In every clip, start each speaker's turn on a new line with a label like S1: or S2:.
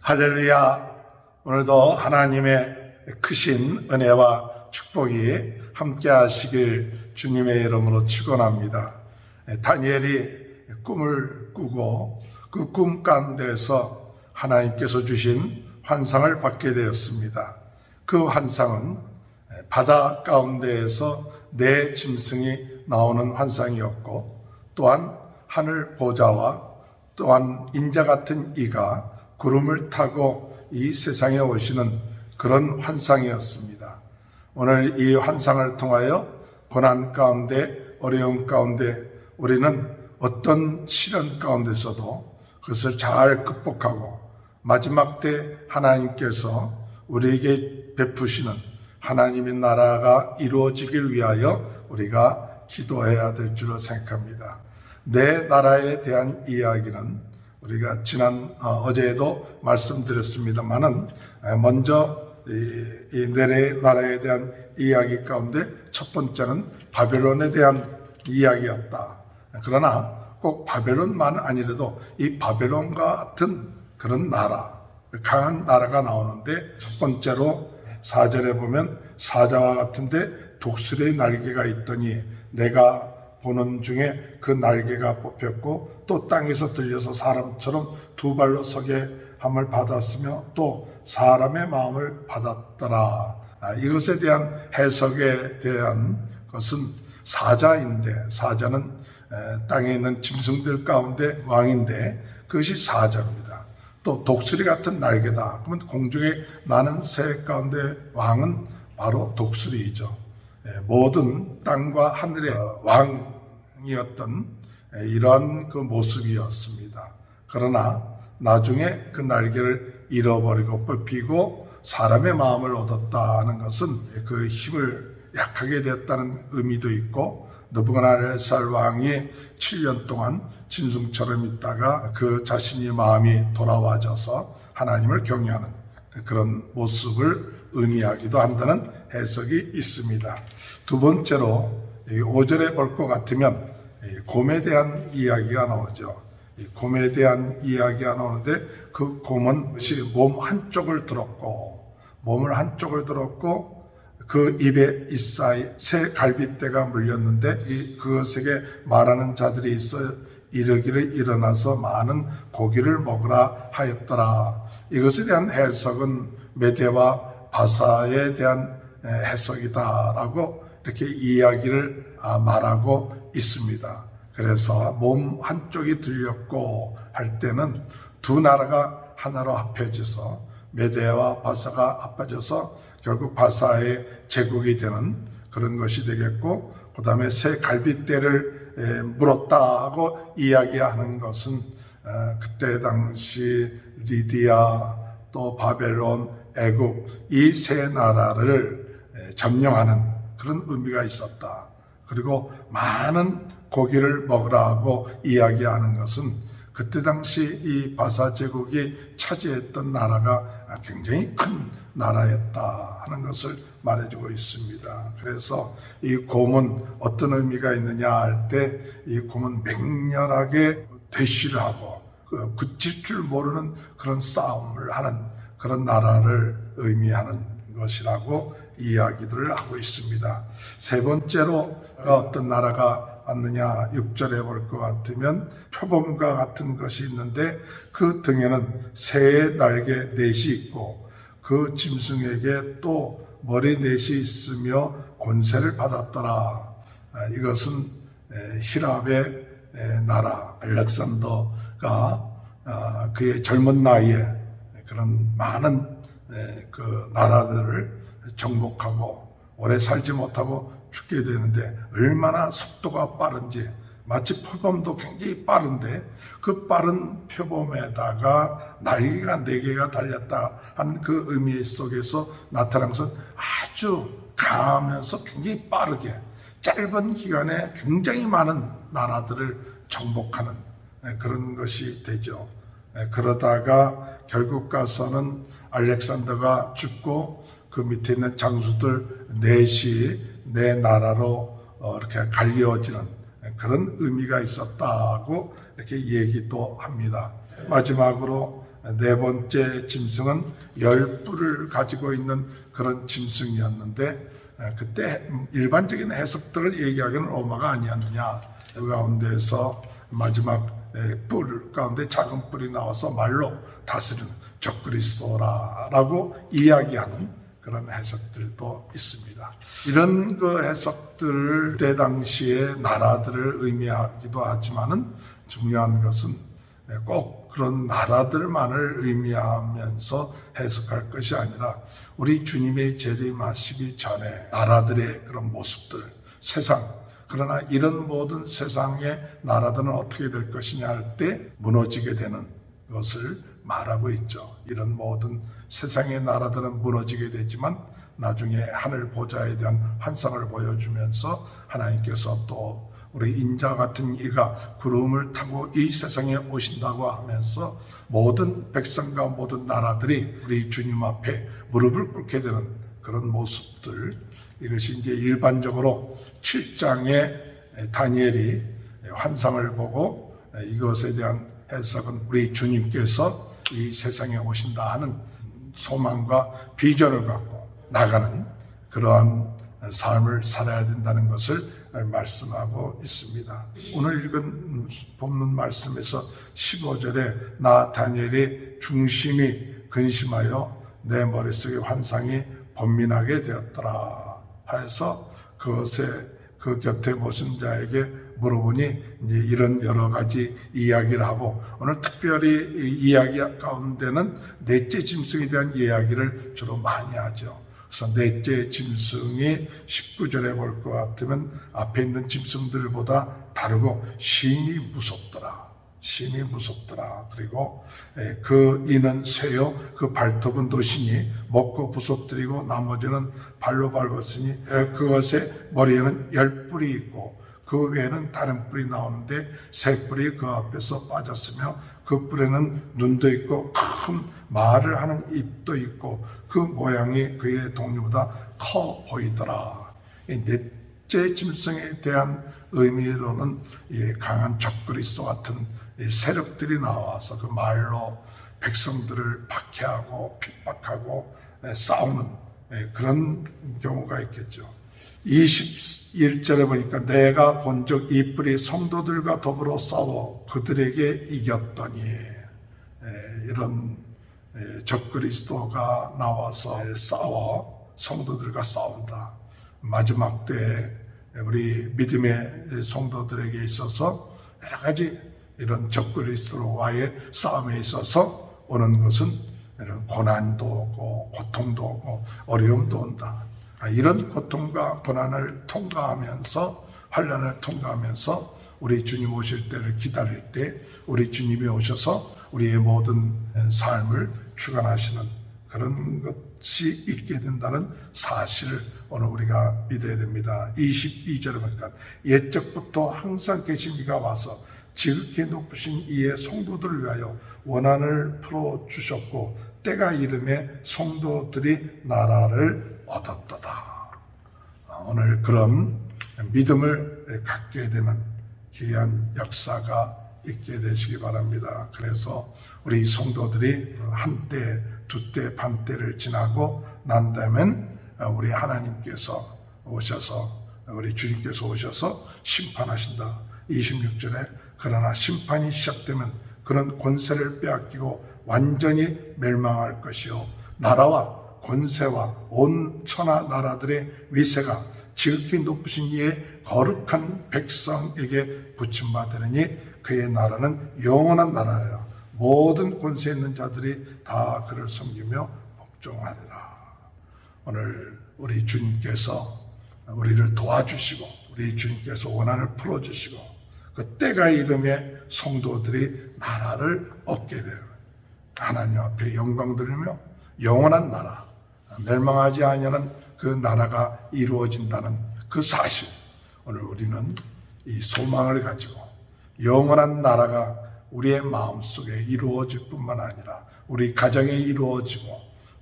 S1: 할렐루야. 오늘도 하나님의 크신 은혜와 축복이 함께 하시길 주님의 이름으로 축원합니다. 다니엘이 꿈을 꾸고 그 꿈 가운데에서 하나님께서 주신 환상을 받게 되었습니다. 그 환상은 바다 가운데에서 네 짐승이 나오는 환상이었고, 또한 하늘 보좌와 또한 인자 같은 이가 구름을 타고 이 세상에 오시는 그런 환상이었습니다. 오늘 이 환상을 통하여 고난 가운데, 어려움 가운데 우리는 어떤 시련 가운데서도 그것을 잘 극복하고 마지막 때 하나님께서 우리에게 베푸시는 하나님의 나라가 이루어지길 위하여 우리가 기도해야 될 줄로 생각합니다. 내 나라에 대한 이야기는 우리가 어제에도 말씀드렸습니다만은, 먼저 이 내 나라에 대한 이야기 가운데 첫 번째는 바벨론에 대한 이야기였다. 그러나 꼭 바벨론만 아니라도 이 바벨론과 같은 그런 나라, 강한 나라가 나오는데, 첫 번째로 4절에 보면 사자와 같은데 독수리의 날개가 있더니 내가 보는 중에 그 날개가 뽑혔고 또 땅에서 들려서 사람처럼 두 발로 서게 함을 받았으며 또 사람의 마음을 받았더라. 이것에 대한 해석에 대한 것은 사자인데, 사자는 땅에 있는 짐승들 가운데 왕인데 그것이 사자입니다. 또 독수리 같은 날개다. 그러면 공중에 나는 새 가운데 왕은 바로 독수리이죠. 모든 땅과 하늘의 왕이었던 이러한 그 모습이었습니다. 그러나 나중에 그 날개를 잃어버리고 뽑히고 사람의 마음을 얻었다는 것은 그 힘을 약하게 되었다는 의미도 있고, 느부갓네살 왕이 7년 동안 짐승처럼 있다가 그 자신의 마음이 돌아와져서 하나님을 경외하는 그런 모습을 의미하기도 한다는 해석이 있습니다. 두 번째로 5절에 볼 것 같으면 곰에 대한 이야기가 나오죠. 곰에 대한 이야기가 나오는데, 그 곰은 몸 한쪽을 들었고, 그 입에 이사이 새 갈빗대가 물렸는데 그것에게 말하는 자들이 있어 이르기를 일어나서 많은 고기를 먹으라 하였더라. 이것에 대한 해석은 메대와 바사에 대한 해석이다라고 이렇게 이야기를 말하고 있습니다. 그래서 몸 한쪽이 들렸고 할 때는 두 나라가 하나로 합해져서 메대와 바사가 합해져서 결국 바사의 제국이 되는 그런 것이 되겠고, 그 다음에 새 갈빗대를 물었다고 이야기하는 것은 그때 당시 리디아, 또 바벨론, 애굽 이 세 나라를 점령하는 그런 의미가 있었다. 그리고 많은 고기를 먹으라고 이야기하는 것은 그때 당시 이 바사 제국이 차지했던 나라가 굉장히 큰 나라였다 하는 것을 말해주고 있습니다. 그래서 이 곰은 어떤 의미가 있느냐 할 때, 이 곰은 맹렬하게 대시를 하고 그칠 줄 모르는 그런 싸움을 하는 그런 나라를 의미하는 것이라고 이야기들을 하고 있습니다. 세 번째로 어떤 나라가 왔느냐 6절에 볼 것 같으면 표범과 같은 것이 있는데, 그 등에는 새의 날개 넷이 있고 그 짐승에게 또 머리 넷이 있으며 권세를 받았더라. 이것은 히랍의 나라 알렉산더가 그의 젊은 나이에 그런 많은 그 나라들을 정복하고 오래 살지 못하고 죽게 되는데, 얼마나 속도가 빠른지, 마치 표범도 굉장히 빠른데 그 빠른 표범에다가 날개가 4개가 달렸다 하는 그 의미 속에서 나타난 것은 아주 강하면서 굉장히 빠르게 짧은 기간에 굉장히 많은 나라들을 정복하는 그런 것이 되죠. 그러다가 결국 가서는 알렉산더가 죽고 그 밑에 있는 장수들 넷이 내 나라로 이렇게 갈려지는 그런 의미가 있었다고 이렇게 얘기도 합니다. 마지막으로 네 번째 짐승은 10뿔을 가지고 있는 그런 짐승이었는데 그때 일반적인 해석들을 얘기하기는 오마가 아니었느냐. 그 가운데서 마지막 뿔 가운데 작은 뿔이 나와서 말로 다스리는 적그리스도라고 이야기하는 그런 해석들도 있습니다. 이런 그 해석들 때 당시에 나라들을 의미하기도 하지만은 중요한 것은 꼭 그런 나라들만을 의미하면서 해석할 것이 아니라 우리 주님의 재림하시기 전에 나라들의 그런 모습들, 세상, 그러나 이런 모든 세상의 나라들은 어떻게 될 것이냐 할 때 무너지게 되는 것을 말하고 있죠. 이런 모든 세상의 나라들은 무너지게 되지만 나중에 하늘 보좌에 대한 환상을 보여주면서 하나님께서 또 우리 인자 같은 이가 구름을 타고 이 세상에 오신다고 하면서 모든 백성과 모든 나라들이 우리 주님 앞에 무릎을 꿇게 되는 그런 모습들, 이것이 이제 일반적으로 7장에 다니엘이 환상을 보고 이것에 대한 해석은 우리 주님께서 이 세상에 오신다 하는 소망과 비전을 갖고 나가는 그러한 삶을 살아야 된다는 것을 말씀하고 있습니다. 오늘 읽은 본문 말씀에서 15절에 나 다니엘의 중심이 근심하여 내 머릿속에 환상이 번민하게 되었더라 하여서 그것에 그 곁에 모신 자에게 물어보니 이제 이런 여러 가지 이야기를 하고 오늘 특별히 이야기 가운데는 넷째 짐승에 대한 이야기를 주로 많이 하죠. 그래서 넷째 짐승이 19절에 볼 것 같으면 앞에 있는 짐승들보다 다르고 심히 무섭더라. 심히 무섭더라. 그리고 그 이는 새요 그 발톱은 노시니 먹고 부서뜨리고 나머지는 발로 밟았으니 그것의 머리에는 10뿔이 있고 그 외에는 다른 뿔이 나오는데 새 뿔이 그 앞에서 빠졌으며 그 뿔에는 눈도 있고 큰 말을 하는 입도 있고 그 모양이 그의 동료보다 커 보이더라. 이 넷째 짐승에 대한 의미로는 강한 적그리스도 같은 세력들이 나와서 그 말로 백성들을 박해하고 핍박하고 싸우는 그런 경우가 있겠죠. 21절에 보니까 내가 본즉 이 뿔이 성도들과 더불어 싸워 그들에게 이겼더니 이런 적그리스도가 나와서 싸워 성도들과 싸운다. 마지막 때 우리 믿음의 성도들에게 있어서 여러 가지 이런 적그리스도와의 싸움에 있어서 오는 것은 이런 고난도 오고 고통도 오고 어려움도 온다. 이런 고통과 고난을 통과하면서 환난을 통과하면서 우리 주님 오실 때를 기다릴 때 우리 주님이 오셔서 우리의 모든 삶을 주관하시는 그런 것이 있게 된다는 사실을 오늘 우리가 믿어야 됩니다. 22절에 보니까 옛적부터 항상 계신 이가 와서 지극히 높으신 이의 성도들을 위하여 원한을 풀어주셨고 때가 이름에 성도들이 나라를 얻었도다. 오늘 그런 믿음을 갖게 되는 귀한 역사가 있게 되시기 바랍니다. 그래서 우리 성도들이 한때, 두때, 반때를 지나고 난 다음엔 우리 하나님께서 오셔서 우리 주님께서 오셔서 심판하신다. 26절에 그러나 심판이 시작되면 그런 권세를 빼앗기고 완전히 멸망할 것이요 나라와 권세와 온 천하 나라들의 위세가 지극히 높으신 이의 거룩한 백성에게 붙임받으니 그의 나라는 영원한 나라예요. 모든 권세 있는 자들이 다 그를 섬기며 복종하리라. 오늘 우리 주님께서 우리를 도와주시고 우리 주님께서 원한을 풀어주시고 그 때가 이름에 성도들이 나라를 얻게 돼요. 하나님 앞에 영광 들으며 영원한 나라, 멸망하지 아니하는 그 나라가 이루어진다는 그 사실, 오늘 우리는 이 소망을 가지고 영원한 나라가 우리의 마음속에 이루어질 뿐만 아니라 우리 가정에 이루어지고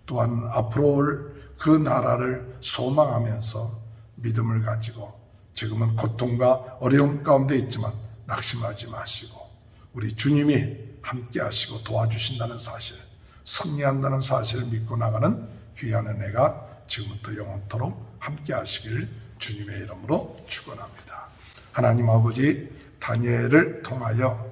S1: 또한 앞으로 올 그 나라를 소망하면서 믿음을 가지고 지금은 고통과 어려움 가운데 있지만 낙심하지 마시고 우리 주님이 함께 하시고 도와주신다는 사실, 승리한다는 사실을 믿고 나가는 귀한 은혜가 지금부터 영원토록 함께 하시길 주님의 이름으로 축원합니다. 하나님 아버지, 다니엘을 통하여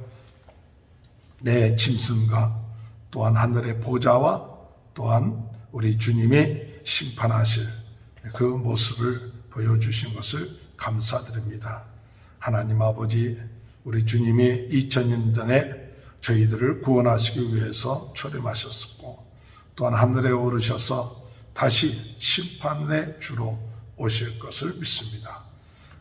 S1: 내 짐승과 또한 하늘의 보좌와 또한 우리 주님이 심판하실 그 모습을 보여주신 것을 감사드립니다. 하나님 아버지, 우리 주님이 2000년 전에 저희들을 구원하시기 위해서 출임하셨었고 또한 하늘에 오르셔서 다시 심판의 주로 오실 것을 믿습니다.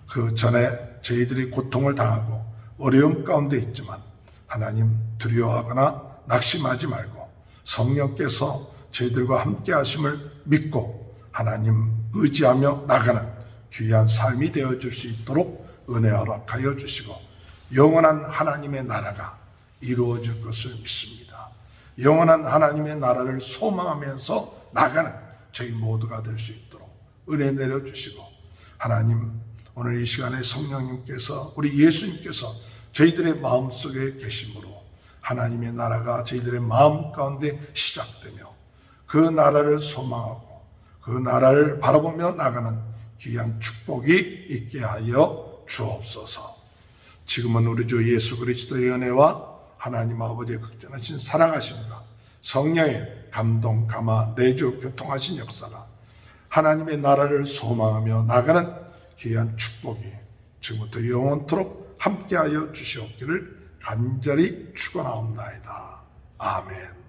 S1: 그 전에 저희들이 고통을 당하고 어려움 가운데 있지만 하나님 두려워하거나 낙심하지 말고 성령께서 저희들과 함께 하심을 믿고 하나님 의지하며 나가는 귀한 삶이 되어줄 수 있도록 은혜 허락하여 주시고 영원한 하나님의 나라가 이루어질 것을 믿습니다. 영원한 하나님의 나라를 소망하면서 나가는 저희 모두가 될 수 있도록 은혜 내려주시고 하나님, 오늘 이 시간에 성령님께서 우리 예수님께서 저희들의 마음속에 계심으로 하나님의 나라가 저희들의 마음 가운데 시작되며 그 나라를 소망하고 그 나라를 바라보며 나가는 귀한 축복이 있게 하여 주옵소서. 지금은 우리 주 예수 그리스도의 은혜와 하나님 아버지의 극진하신 사랑하심과 성령의 감동, 감화, 내주, 교통하신 역사가 하나님의 나라를 소망하며 나가는 귀한 축복이 지금부터 영원토록 함께하여 주시옵기를 간절히 축원하옵나이다. 아멘.